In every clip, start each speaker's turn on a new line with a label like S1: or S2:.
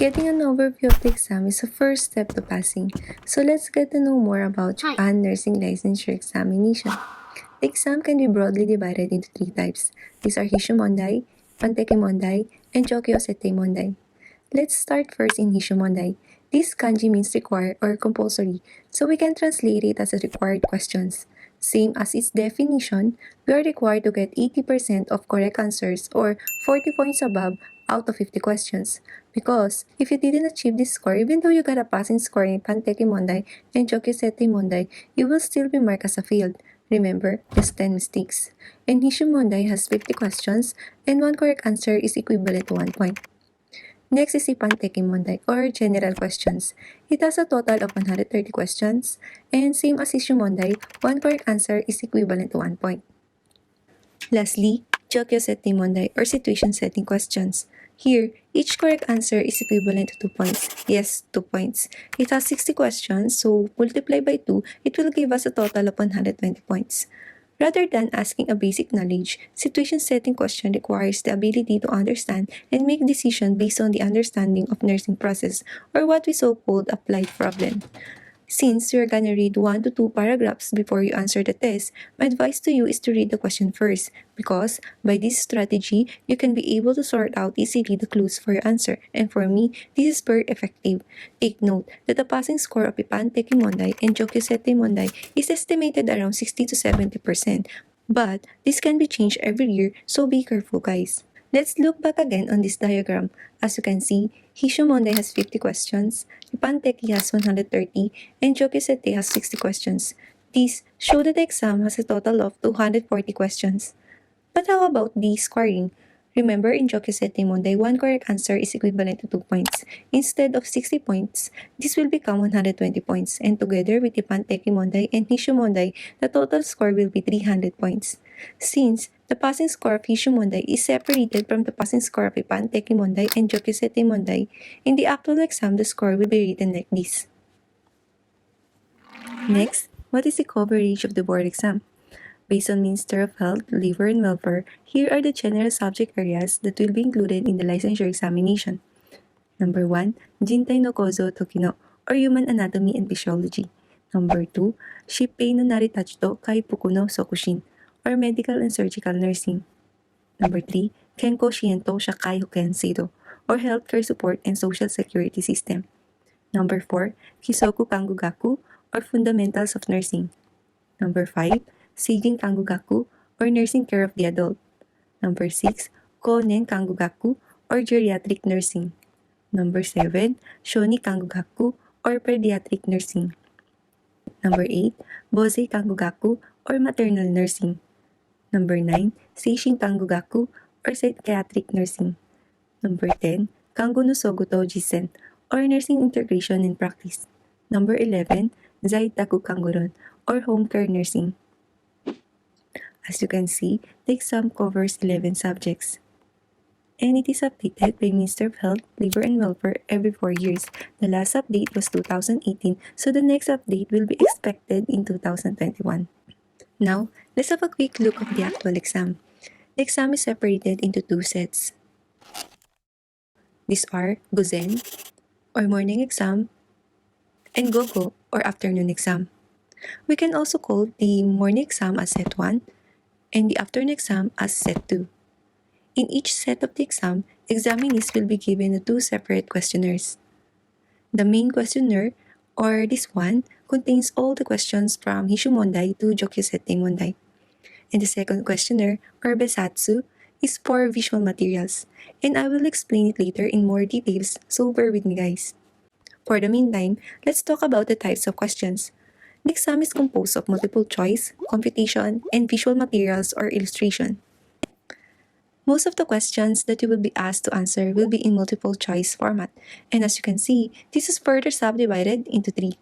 S1: Getting an overview of the exam is the first step to passing. So let's get to know more about Japan Nursing Licensure Examination. The exam can be broadly divided into three types. These are Hishu Mondai, Panteki Mondai, and Jokyo Sete Mondai. Let's start first in Hishu Mondai. This kanji means required or compulsory, so we can translate it as required questions. Same as its definition, we are required to get 80% of correct answers or 40 points above out of 50 questions. Because if you didn't achieve this score, even though you got a passing score in Panteki Mondai and Jokyo Sete Mondai, you will still be marked as a failed. Remember, just 10 mistakes. And Hishu Mondai has 50 questions and one correct answer is equivalent to 1 point. Next is the Panteki Mondai or general questions. It has a total of 130 questions and same as Hishu Mondai, one correct answer is equivalent to 1 point. Lastly, Jokyo Sete Mondai or situation setting questions. Here, each correct answer is equivalent to 2 points. Yes, 2 points. It has 60 questions, so multiply by 2, it will give us a total of 120 points. Rather than asking a basic knowledge, situation setting question requires the ability to understand and make decisions based on the understanding of nursing process or what we so-called applied problem. Since you're gonna read 1 to 2 paragraphs before you answer the test, my advice to you is to read the question first because by this strategy, you can be able to sort out easily the clues for your answer. And for me, this is very effective. Take note that the passing score of Panteki Mondai and Jokyo Sete Mondai is estimated around 60 to 70%. But this can be changed every year, so be careful guys. Let's look back again on this diagram. As you can see, Hishu Mondai has 50 questions, Panteki has 130, and Jokyo Sete has 60 questions. These show that the exam has a total of 240 questions. But how about the scoring? Remember, in Jokyo Sete Mondai, one correct answer is equivalent to 2 points. Instead of 60 points, this will become 120 points. And together with the Panteki Mondai and Hishu Mondai, the total score will be 300 points. Since the passing score of Hishu Mondai is separated from the passing score of Panteki Mondai and Jokyo Sete Mondai, in the actual exam, the score will be written like this. Next, what is the coverage of the board exam? Based on Minister of Health, Labor and Welfare, here are the general subject areas that will be included in the licensure examination. Number 1, Jintai no Kozo Tokino, or Human Anatomy and Physiology. Number 2, Shippei no Naritachito Kai Puku no Sokushin, or Medical and Surgical Nursing. Number 3, Kenko Shiento Shakai Hoken Seido, or Healthcare Support and Social Security System. Number 4, Kisoku Kangugaku, or Fundamentals of Nursing. Number 5, Seijin Kangugaku, or Nursing Care of the Adult. Number 6, Konen Kangugaku, or Geriatric Nursing. Number 7, Shoni Kangugaku, or Pediatric Nursing. Number 8, Bosei Kangugaku, or Maternal Nursing. Number 9, Seishin Kangugaku, or Psychiatric Nursing. Number 10, Kango no Sogoto Jisen, or Nursing Integration and Practice. Number 11, Zaitaku Kanguron, or Home Care Nursing. As you can see, the exam covers 11 subjects. And it is updated by Minister of Health, Labor and Welfare every 4 years. The last update was 2018, so the next update will be expected in 2021. Now, let's have a quick look at the actual exam. The exam is separated into 2 sets. These are Gozen, or morning exam, and Gogo, or afternoon exam. We can also call the morning exam as set 1, and the afternoon exam as set 2. In each set of the exam, examinees will be given 2 separate questionnaires. The main questionnaire, or this one, contains all the questions from Hishu Mondai to Jokyo Sete Mondai. And the second questionnaire, or Besatsu, is for visual materials, and I will explain it later in more details, so bear with me guys. For the meantime, let's talk about the types of questions. The exam is composed of multiple choice, computation, and visual materials or illustration. Most of the questions that you will be asked to answer will be in multiple choice format, and as you can see, this is further subdivided into 3.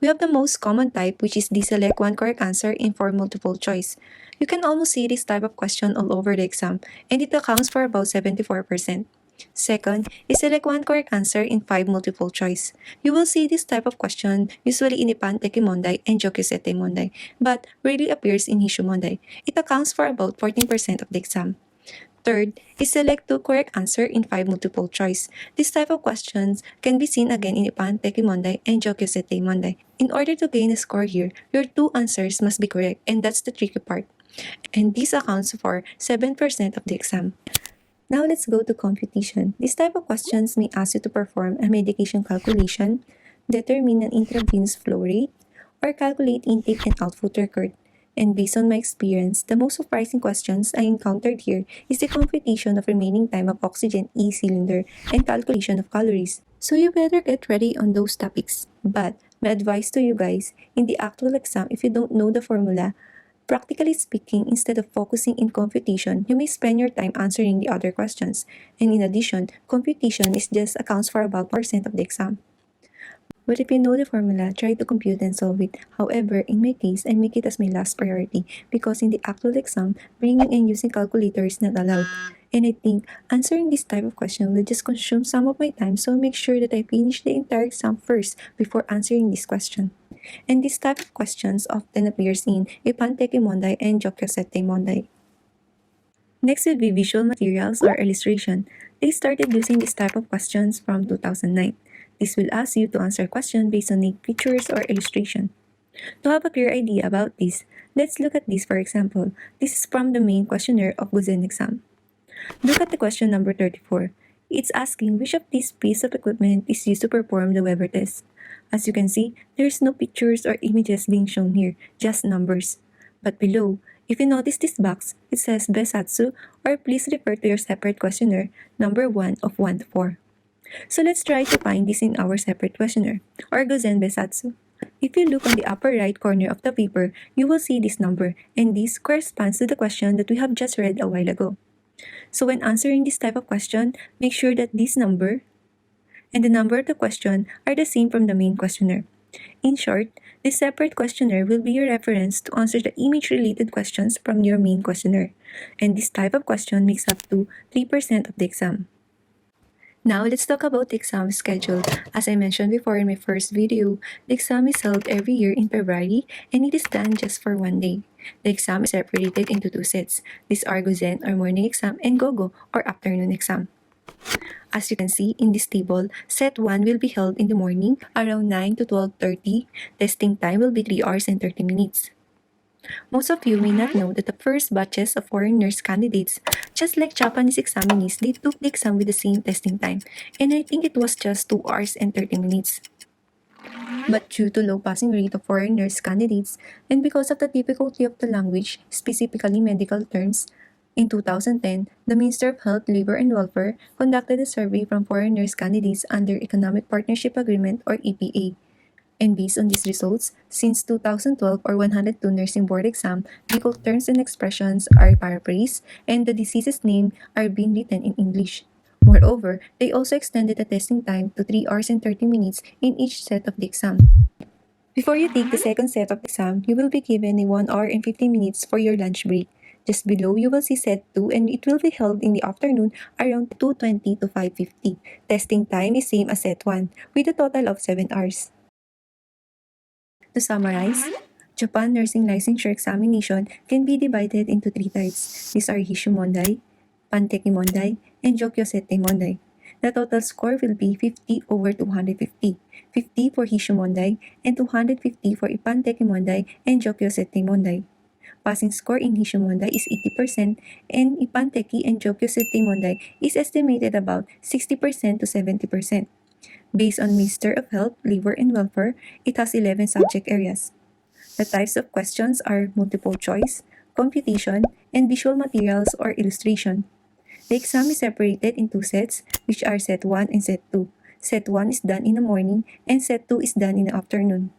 S1: We have the most common type, which is the select one correct answer in 4 multiple choice. You can almost see this type of question all over the exam, and it accounts for about 74%. Second is select one correct answer in 5 multiple choice. You will see this type of question usually in Panteki Mondai and Jokyo Sete Mondai, but rarely appears in Hishu Mondai. It accounts for about 14% of the exam. Third is select two correct answer in 5 multiple choice. This type of questions can be seen again in Ipan Teki Monday and Jokyosete Monday. In order to gain a score here, your two answers must be correct, and that's the tricky part. And this accounts for 7% of the exam. Now let's go to computation. This type of questions may ask you to perform a medication calculation, determine an intravenous flow rate, or calculate intake and output record. And based on my experience, the most surprising questions I encountered here is the computation of remaining time of oxygen E cylinder and calculation of calories. So you better get ready on those topics. But my advice to you guys, in the actual exam, if you don't know the formula, practically speaking, instead of focusing in computation, you may spend your time answering the other questions. And in addition, computation is just accounts for about 1% of the exam. But if you know the formula, try to compute and solve it. However, in my case, I make it as my last priority because in the actual exam, bringing and using calculator is not allowed. And I think answering this type of question will just consume some of my time, so make sure that I finish the entire exam first before answering this question. And this type of questions often appears in Ipan Teki Monday and Jokyosete Monday. Next will be visual materials or illustration. They started using this type of questions from 2009. This will ask you to answer a question based on a pictures or illustration. To have a clear idea about this, let's look at this for example. This is from the main questionnaire of Guzen exam. Look at the question number 34. It's asking which of these piece of equipment is used to perform the Weber test. As you can see, there's no pictures or images being shown here, just numbers. But below, if you notice this box, it says Besatsu or please refer to your separate questionnaire, number 1 of 1 to 4. So let's try to find this in our separate questionnaire, or Gozen Besatsu. If you look on the upper right corner of the paper, you will see this number, and this corresponds to the question that we have just read a while ago. So when answering this type of question, make sure that this number and the number of the question are the same from the main questionnaire. In short, this separate questionnaire will be your reference to answer the image-related questions from your main questionnaire, and this type of question makes up to 3% of the exam. Now, let's talk about the exam schedule. As I mentioned before in my first video, the exam is held every year in February and it is done just for 1 day. The exam is separated into 2 sets. These are Gozen or morning exam and Gogo or afternoon exam. As you can see in this table, set 1 will be held in the morning around 9 to 12:30. Testing time will be 3 hours and 30 minutes. Most of you may not know that the first batches of foreign nurse candidates, just like Japanese examinees, they took the exam with the same testing time, and I think it was just 2 hours and 30 minutes. But due to low passing rate of foreign nurse candidates, and because of the difficulty of the language, specifically medical terms, in 2010, the Minister of Health, Labor and Welfare conducted a survey from foreign nurse candidates under Economic Partnership Agreement or EPA. And based on these results, since 2012 or 102 nursing board exam, legal terms and expressions are paraphrased and the disease's name are being written in English. Moreover, they also extended the testing time to 3 hours and 30 minutes in each set of the exam. Before you take the second set of exam, you will be given a 1 hour and 15 minutes for your lunch break. Just below, you will see set 2 and it will be held in the afternoon around 2:20 to 5:50. Testing time is same as set 1 with a total of 7 hours. To summarize, Japan Nursing Licensure Examination can be divided into 3 types. These are Hishu Mondai, Panteki Mondai, and Jokyosete Mondai. The total score will be 50 over 250. 50 for Hishu Mondai and 250 for Ipanteki Mondai and Jokyosete Mondai. Passing score in Hishu Mondai is 80% and Ipanteki and Jokyosete Mondai is estimated about 60% to 70%. Based on Minister of Health, Labor and Welfare, it has 11 subject areas. The types of questions are multiple choice, computation, and visual materials or illustration. The exam is separated in 2 sets, which are set 1 and set 2. Set 1 is done in the morning and set 2 is done in the afternoon.